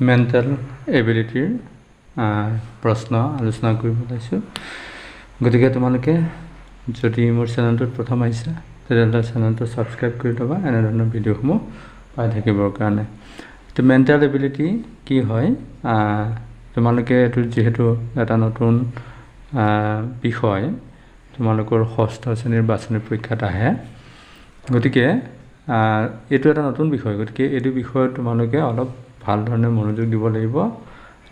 Mental এবিলিটিৰ প্ৰশ্ন আলোচনা কৰিব ওলাইছোঁ। গতিকে তোমালোকে যদি মোৰ চেনেলটোত প্ৰথম আহিছা তেতিয়াহ'লে চেনেলটো ছাবস্ক্ৰাইব কৰি ল'বা এনেধৰণৰ ভিডিঅ'সমূহ পাই থাকিবৰ কাৰণে। তো মেণ্টেল এবিলিটি কি হয়, তোমালোকে এইটো যিহেতু এটা নতুন বিষয় তোমালোকৰ ষষ্ঠ শ্ৰেণীৰ বাছনি পৰীক্ষাত আহে, গতিকে এইটো এটা নতুন বিষয়। গতিকে এইটো বিষয়ত তোমালোকে অলপ ভাল ধৰণে মনোযোগ দিব লাগিব,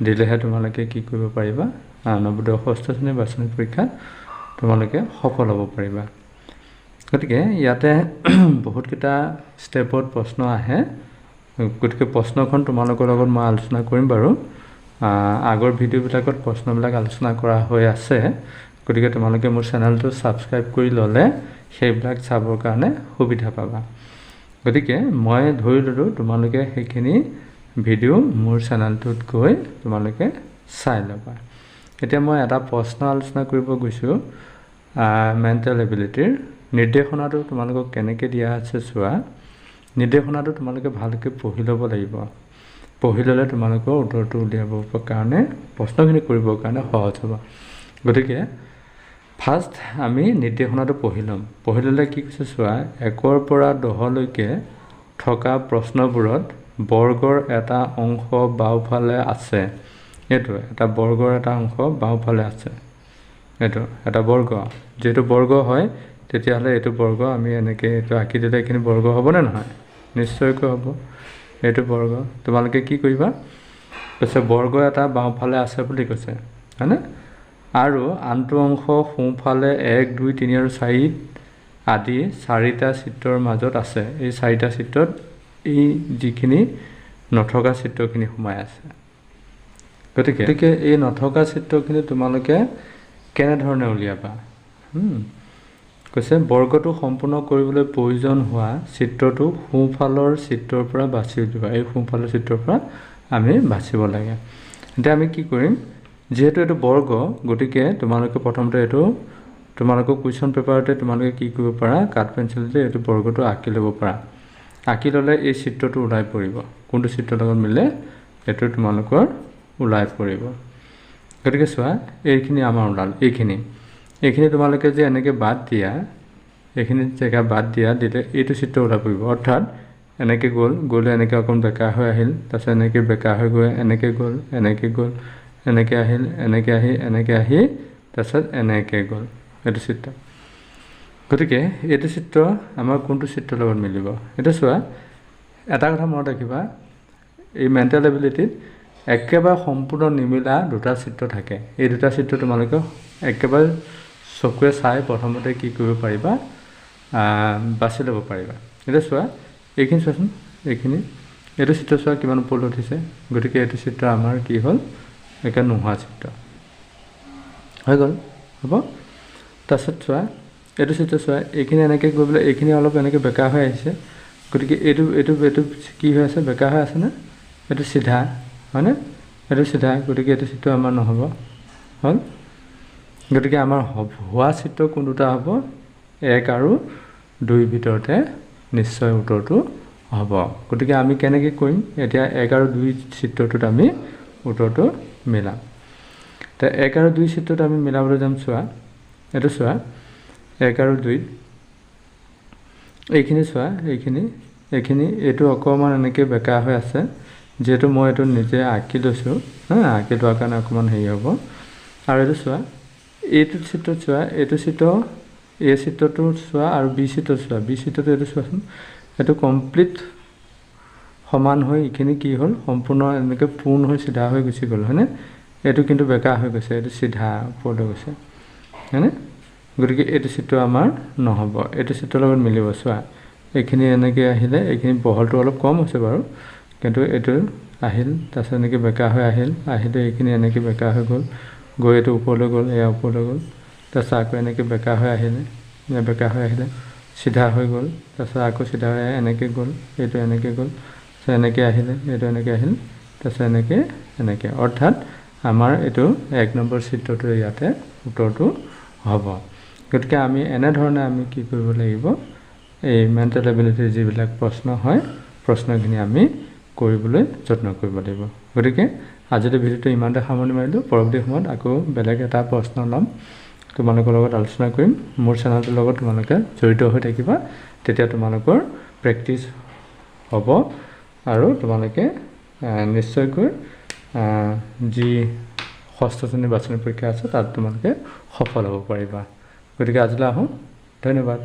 দিলেহে তোমালোকে কি কৰিব পাৰিবা, নৱোদয় ষষ্ঠ শ্ৰেণীৰ বাছনি পৰীক্ষাত তোমালোকে সফল হ'ব পাৰিবা। গতিকে ইয়াতে বহুতকেইটা ষ্টেপত প্ৰশ্ন আহে, গতিকে প্ৰশ্নখন তোমালোকৰ লগত মই আলোচনা কৰিম বাৰু। আগৰ ভিডিঅ'বিলাকত প্ৰশ্নবিলাক আলোচনা কৰা হৈ আছে, গতিকে তোমালোকে মোৰ চেনেলটো ছাবস্ক্ৰাইব কৰি ল'লে সেইবিলাক চাবৰ কাৰণে সুবিধা পাবা। গতিকে মই ধৰি ল'লোঁ তোমালোকে সেইখিনি ভিডিঅ' মোৰ চেনেলটোত গৈ তোমালোকে চাই ল'বা। এতিয়া মই এটা প্ৰশ্ন আলোচনা কৰিব গৈছোঁ মেণ্টেল এবিলিটিৰ। নিৰ্দেশনাটো তোমালোকক কেনেকৈ দিয়া আছে চোৱা। নিৰ্দেশনাটো তোমালোকে ভালকৈ পঢ়ি ল'ব লাগিব। পঢ়ি ল'লে তোমালোকৰ উত্তৰটো উলিয়াবৰ কাৰণে প্ৰশ্নখিনি কৰিবৰ কাৰণে সহজ হ'ব। গতিকে ফাৰ্ষ্ট আমি নিৰ্দেশনাটো পঢ়ি ল'ম। পঢ়ি ল'লে কি কৈছে চোৱা, 1ৰ পৰা 10লৈকে থকা প্ৰশ্নবোৰত বৰ্গৰ এটা অংশ বাওঁফালে আছে। এইটো এটা বৰ্গৰ এটা অংশ বাওঁফালে আছে। এইটো এটা বৰ্গ, যিহেতু বৰ্গ হয় তেতিয়াহ'লে এইটো বৰ্গ আমি এনেকৈ এইটো আঁকি দিলে এইখিনি বৰ্গ হ'বনে নহয়? নিশ্চয়কৈ হ'ব। এইটো বৰ্গ। তোমালোকে কি কৰিবা, কৈছে বৰ্গ এটা বাওঁফালে আছে বুলি কৈছে, হয়নে? আৰু আনটো অংশ সোঁফালে 1, 2, 3 আৰু 4 আদি 4টা চিত্ৰৰ মাজত আছে। এই 4টা চিত্ৰত এই যিখিনি নথকা চিত্ৰখিনি সোমাই আছে। গতিকে এই নথকা চিত্ৰখিনি তোমালোকে কেনেধৰণে উলিয়াবা? কৈছে বৰ্গটো সম্পূৰ্ণ কৰিবলৈ প্ৰয়োজন হোৱা চিত্ৰটো সোঁফালৰ চিত্ৰৰ পৰা বাছি উলিওৱা। এই সোঁফালৰ চিত্ৰৰ পৰা আমি বাচিব লাগে। এতিয়া আমি কি কৰিম, যিহেতু এইটো বৰ্গ, গতিকে তোমালোকে প্ৰথমতে এইটো তোমালোকৰ কুৱেশ্যন পেপাৰতে তোমালোকে কি কৰিব পাৰা, কাঠ পেঞ্চিলতে এইটো বৰ্গটো আঁকি ল'ব পাৰা। আঁকি ল'লে এই চিত্ৰটো ওলাই পৰিব। কোনটো চিত্ৰৰ লগত মিলে এইটো তোমালোকৰ ওলাই পৰিব। গতিকে চোৱা, এইখিনি আমাৰ ওলাল। এইখিনি তোমালোকে যে এনেকৈ বাদ দিয়া, এইখিনি জেগা বাদ দিলে এইটো চিত্ৰ ওলাই পৰিব। অৰ্থাৎ এনেকৈ গ'লে এনেকৈ অকণ বেকা হৈ আহিল, তাৰপিছত এনেকৈ বেকা হৈ গৈ এনেকৈ গ'ল, এনেকৈ আহিল, এনেকৈ আহি তাৰপিছত এনেকৈ গ'ল। এইটো চিত্ৰ। গতিকে এইটো চিত্ৰ আমাৰ কোনটো চিত্ৰৰ লগত মিলিব? এতিয়া চোৱা, এটা কথা মনত ৰাখিবা, এই মেণ্টেল এবিলিটিত একেবাৰে সম্পূৰ্ণ নিমিলা দুটা চিত্ৰ থাকে। এই দুটা চিত্ৰ তোমালোকে একেবাৰে চকুৱে চাই প্ৰথমতে কি কৰিব পাৰিবা, বাছি ল'ব পাৰিবা। এতিয়া চোৱা, এইখিনি চোৱাচোন, এইটো চিত্ৰ চোৱা কিমান ওপৰলৈ উঠিছে। গতিকে এইটো চিত্ৰ আমাৰ কি হ'ল, একে নোহোৱা চিত্ৰ হৈ গ'ল। হ'ব, তাৰপিছত চোৱা, এইটো চিত্ৰ চোৱা, এইখিনি এনেকৈ গৈ পেলাই এইখিনি অলপ এনেকৈ বেকা হৈ আহিছে। গতিকে এইটো কি হৈ আছে, বেকা হৈ আছেনে? এইটো চিধা, হয়নে? এইটো চিধা। গতিকে এইটো চিত্ৰ আমাৰ নহ'ব, হ'ল। গতিকে আমাৰ হোৱা চিত্ৰ কোন দুটা হ'ব? 1 আৰু 2 ভিতৰতে নিশ্চয় উত্তৰটো হ'ব। গতিকে আমি কেনেকৈ কৰিম এতিয়া? 1 আৰু 2 চিত্ৰটোত আমি উত্তৰটো মিলাম। তো 1 আৰু 2 চিত্ৰটো আমি মিলাবলৈ যাম। চোৱা, এইটো চোৱা, 1 আৰু 2 এইখিনি চোৱা, এইটো অকণমান এনেকৈ বেকা হৈ আছে। যিহেতু মই এইটো নিজে আঁকি লৈছোঁ, আঁকি লোৱাৰ কাৰণে অকণমান হেৰি হ'ব। আৰু এইটো চোৱা, এইটো চিত্ৰত চোৱা, এইটো চিত্ৰ, এই চিত্ৰটো চোৱা আৰু বি চিত্ৰ চোৱা। বি চিত্ৰটো এইটো চোৱাচোন, এইটো কমপ্লিট সমান হৈ এইখিনি কি হ'ল, সম্পূৰ্ণ এনেকৈ পূৰ্ণ হৈ চিধা হৈ গুচি গ'ল, হয়নে? এইটো কিন্তু বেকা হৈ গৈছে, এইটো চিধা ওপৰলৈ গৈছে, হয়নে? গতিকে এইটো চিত্ৰ আমাৰ নহ'ব, এইটো চিত্ৰৰ লগত মিলিব। চোৱা, এইখিনি এনেকৈ আহিলে, এইখিনি বহলটো অলপ কম হৈছে বাৰু, কিন্তু এইটো আহিল, তাৰপিছত এনেকৈ বেকা হৈ আহিলে এইখিনি এনেকৈ বেকা হৈ গ'ল, গৈ এইটো ওপৰলৈ গ'ল, এয়া ওপৰলৈ গ'ল, তাৰপিছত আকৌ এনেকৈ বেকা হৈ আহিলে, চিধা হৈ গ'ল, তাৰপিছত আকৌ চিধা হৈ এনেকৈ গ'ল, এইটো এনেকৈ গ'ল, তাৰপিছত এনেকৈ আহিলে, এইটো এনেকৈ আহিল, তাৰপিছত এনেকৈ। অৰ্থাৎ আমাৰ এইটো 1 নম্বৰ চিত্ৰটো ইয়াতে উত্তৰটো হ'ব। গতিকে আমি এনেধৰণে আমি কি কৰিব লাগিব, এই মেণ্টেল এবিলিটিৰ যিবিলাক প্ৰশ্ন হয়, প্ৰশ্নখিনি আমি কৰিবলৈ যত্ন কৰিব লাগিব গতিকে আজিৰ ভিডিঅ'টো ইমানতে সামৰণি মাৰিলোঁ পৰৱৰ্তী সময়ত আকৌ বেলেগ এটা প্ৰশ্ন ল'ম তোমালোকৰ লগত আলোচনা কৰিম মোৰ চেনেলটোৰ লগত তোমালোকে জড়িত হৈ থাকিবা তেতিয়া তোমালোকৰ প্ৰেক্টিছ হ'ব আৰু তোমালোকে নিশ্চয়কৈ যি ষষ্ঠ শ্ৰেণীৰ বাছনি পৰীক্ষা আছে তাত তোমালোকে সফল হ'ব পাৰিবা গতিকে আজিলৈ আহোঁ ধন্যবাদ